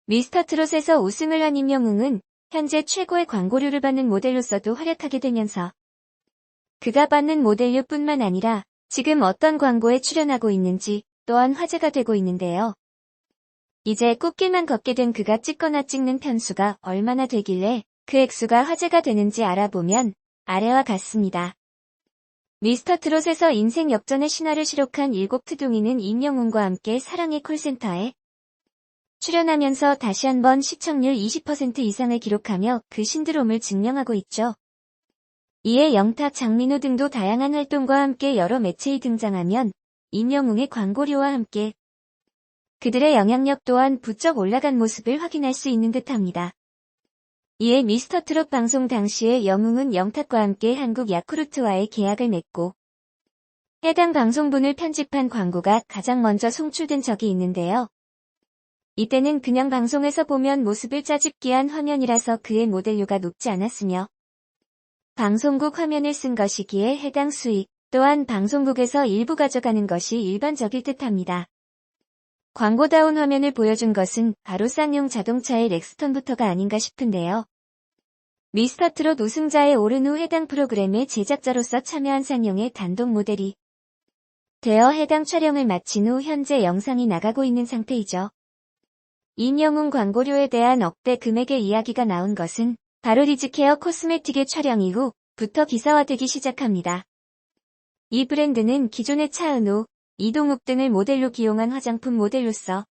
미스터트롯에서 우승을 한 임영웅은 현재 최고의 광고료를 받는 모델로서도 활약하게 되면서 그가 받는 모델료뿐만 아니라 지금 어떤 광고에 출연하고 있는지 또한 화제가 되고 있는데요. 이제 꽃길만 걷게 된 그가 찍거나 찍는 편수가 얼마나 되길래 그 액수가 화제가 되는지 알아보면 아래와 같습니다. 미스터트롯에서 인생 역전의 신화를 시록한 일곡트동이는 임영웅과 함께 사랑의 콜센터에 출연하면서 다시 한번 시청률 20% 이상을 기록하며 그 신드롬을 증명하고 있죠. 이에 영탁, 장민호 등도 다양한 활동과 함께 여러 매체에 등장하면 임영웅의 광고료와 함께 그들의 영향력 또한 부쩍 올라간 모습을 확인할 수 있는 듯합니다. 이에 미스터트롯 방송 당시에 영웅은 영탁과 함께 한국 야쿠르트와의 계약을 맺고 해당 방송분을 편집한 광고가 가장 먼저 송출된 적이 있는데요. 이때는 그냥 방송에서 보면 모습을 짜집기한 화면이라서 그의 모델료가 높지 않았으며 방송국 화면을 쓴 것이기에 해당 수익 또한 방송국에서 일부 가져가는 것이 일반적일 듯합니다. 광고다운 화면을 보여준 것은 바로 쌍용 자동차의 렉스턴부터가 아닌가 싶은데요. 미스터트롯 우승자에 오른 후 해당 프로그램의 제작자로서 참여한 쌍용의 단독 모델이 되어 해당 촬영을 마친 후 현재 영상이 나가고 있는 상태이죠. 임영웅 광고료에 대한 억대 금액의 이야기가 나온 것은 바로 리즈케어 코스메틱의 촬영 이후부터 기사화되기 시작합니다. 이 브랜드는 기존의 차은우, 이동욱 등을 모델로 기용한 화장품 모델로서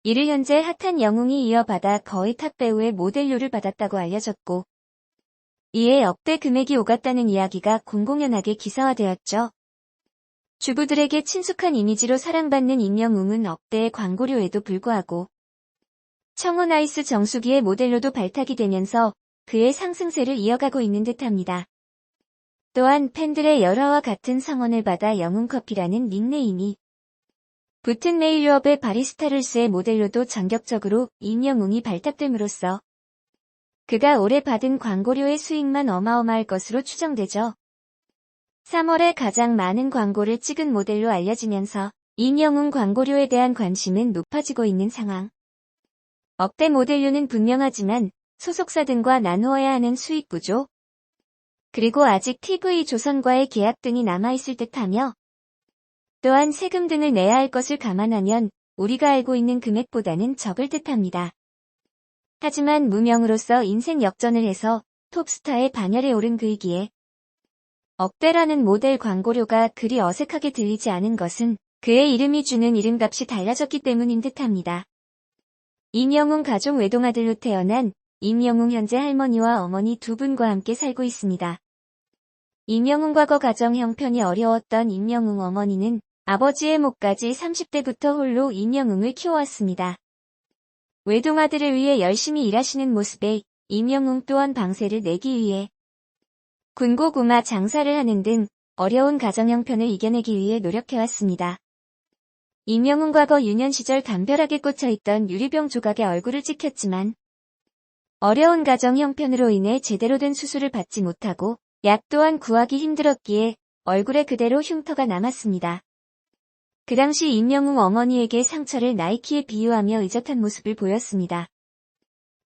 이를 현재 핫한 영웅이 이어받아 거의 탑 배우의 모델료를 받았다고 알려졌고 이에 억대 금액이 오갔다는 이야기가 공공연하게 기사화되었죠. 주부들에게 친숙한 이미지로 사랑받는 임영웅은 억대의 광고료에도 불구하고 청혼 아이스 정수기의 모델로도 발탁이 되면서 그의 상승세를 이어가고 있는 듯합니다. 또한 팬들의 열화와 같은 성원을 받아 영웅커피라는 닉네임이 붙은 메일유업의 바리스타룰스의 모델로도 전격적으로 임영웅이 발탁됨으로써 그가 올해 받은 광고료의 수익만 어마어마할 것으로 추정되죠. 3월에 가장 많은 광고를 찍은 모델로 알려지면서 임영웅 광고료에 대한 관심은 높아지고 있는 상황. 억대 모델료는 분명하지만 소속사 등과 나누어야 하는 수익 구조, 그리고 아직 TV조선과의 계약 등이 남아있을 듯하며 또한 세금 등을 내야 할 것을 감안하면 우리가 알고 있는 금액보다는 적을 듯합니다. 하지만 무명으로서 인생 역전을 해서 톱스타의 반열에 오른 그이기에 억대라는 모델 광고료가 그리 어색하게 들리지 않은 것은 그의 이름이 주는 이름값이 달라졌기 때문인 듯합니다. 임영웅 가족 외동아들로 태어난 임영웅 현재 할머니와 어머니 두 분과 함께 살고 있습니다. 임영웅 과거 가정 형편이 어려웠던 임영웅 어머니는 아버지의 몫까지 30대부터 홀로 임영웅을 키워왔습니다. 외동아들을 위해 열심히 일하시는 모습에 임영웅 또한 방세를 내기 위해 군고구마 장사를 하는 등 어려운 가정 형편을 이겨내기 위해 노력해왔습니다. 임영웅 과거 유년 시절 간별하게 꽂혀있던 유리병 조각에 얼굴을 찍혔지만 어려운 가정 형편으로 인해 제대로 된 수술을 받지 못하고 약 또한 구하기 힘들었기에 얼굴에 그대로 흉터가 남았습니다. 그 당시 임영웅 어머니에게 상처를 나이키에 비유하며 의젓한 모습을 보였습니다.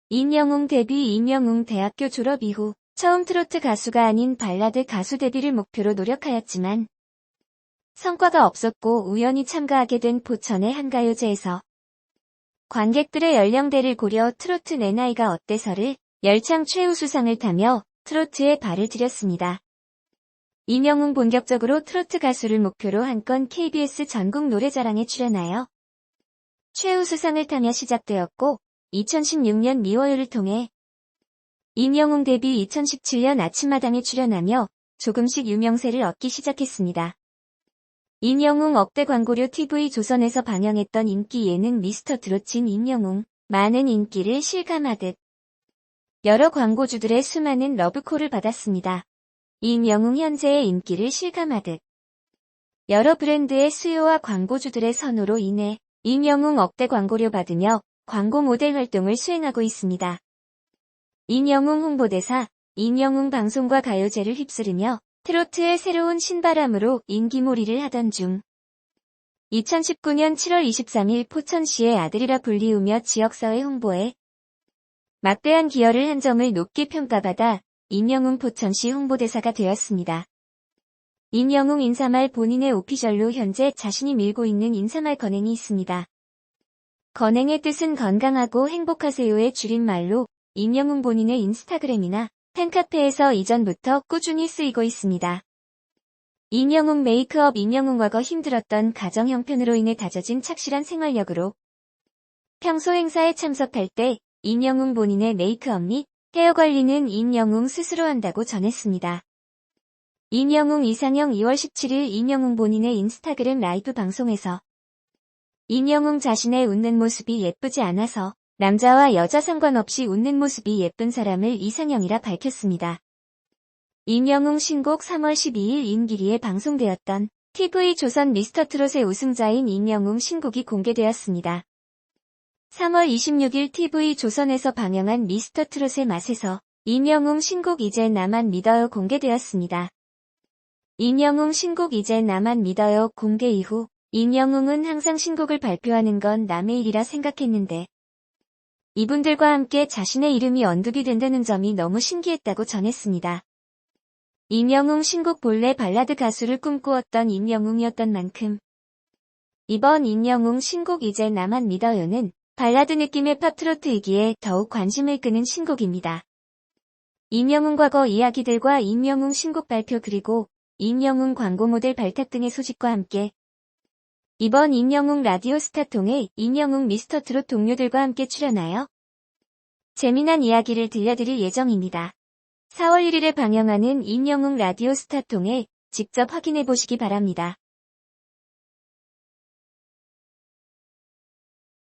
임영웅 데뷔 임영웅 대학교 졸업 이후 처음 트로트 가수가 아닌 발라드 가수 데뷔를 목표로 노력하였지만 성과가 없었고 우연히 참가하게 된 포천의 한가요제에서 관객들의 연령대를 고려 트로트 내 나이가 어때서를 열창 최우수상을 타며 트로트에 발을 들였습니다. 임영웅 본격적으로 트로트 가수를 목표로 한 건 KBS 전국 노래자랑에 출연하여 최우수상을 타며 시작되었고 2016년 미워요를 통해 임영웅 데뷔 2017년 아침마당에 출연하며 조금씩 유명세를 얻기 시작했습니다. 임영웅 억대 광고료 TV조선에서 방영했던 인기 예능 미스터트롯인 임영웅 많은 인기를 실감하듯 여러 광고주들의 수많은 러브콜을 받았습니다. 임영웅 현재의 인기를 실감하듯 여러 브랜드의 수요와 광고주들의 선호로 인해 임영웅 억대 광고료 받으며 광고 모델 활동을 수행하고 있습니다. 임영웅 홍보대사, 임영웅 방송과 가요제를 휩쓸으며 트로트의 새로운 신바람으로 인기몰이를 하던 중 2019년 7월 23일 포천시의 아들이라 불리우며 지역사회 홍보에 막대한 기여를 한 점을 높게 평가받아 임영웅 포천시 홍보대사가 되었습니다. 임영웅 인사말 본인의 오피셜로 현재 자신이 밀고 있는 인사말 건행이 있습니다. 건행의 뜻은 건강하고 행복하세요의 줄임말로 임영웅 본인의 인스타그램이나 팬카페에서 이전부터 꾸준히 쓰이고 있습니다. 임영웅 메이크업 임영웅 과거 힘들었던 가정 형편으로 인해 다져진 착실한 생활력으로 평소 행사에 참석할 때 임영웅 본인의 메이크업 및 헤어 관리는 임영웅 스스로 한다고 전했습니다. 임영웅 이상형 2월 17일 임영웅 본인의 인스타그램 라이브 방송에서 임영웅 자신의 웃는 모습이 예쁘지 않아서 남자와 여자 상관없이 웃는 모습이 예쁜 사람을 이상형이라 밝혔습니다. 임영웅 신곡 3월 12일 임기리에 방송되었던 TV조선 미스터트롯의 우승자인 임영웅 신곡이 공개되었습니다. 3월 26일 TV조선에서 방영한 미스터트롯의 맛에서 임영웅 신곡 이제 나만 믿어요 공개되었습니다. 임영웅 신곡 이제 나만 믿어요 공개 이후 임영웅은 항상 신곡을 발표하는 건 남의 일이라 생각했는데 이분들과 함께 자신의 이름이 언급이 된다는 점이 너무 신기했다고 전했습니다. 임영웅 신곡 본래 발라드 가수를 꿈꾸었던 임영웅이었던 만큼 이번 임영웅 신곡 이제 나만 믿어요는 발라드 느낌의 팝트로트이기에 더욱 관심을 끄는 신곡입니다. 임영웅 과거 이야기들과 임영웅 신곡 발표 그리고 임영웅 광고 모델 발탁 등의 소식과 함께 이번 임영웅 라디오스타 통해 임영웅 미스터트롯 동료들과 함께 출연하여 재미난 이야기를 들려드릴 예정입니다. 4월 1일에 방영하는 임영웅 라디오스타 통해 직접 확인해 보시기 바랍니다.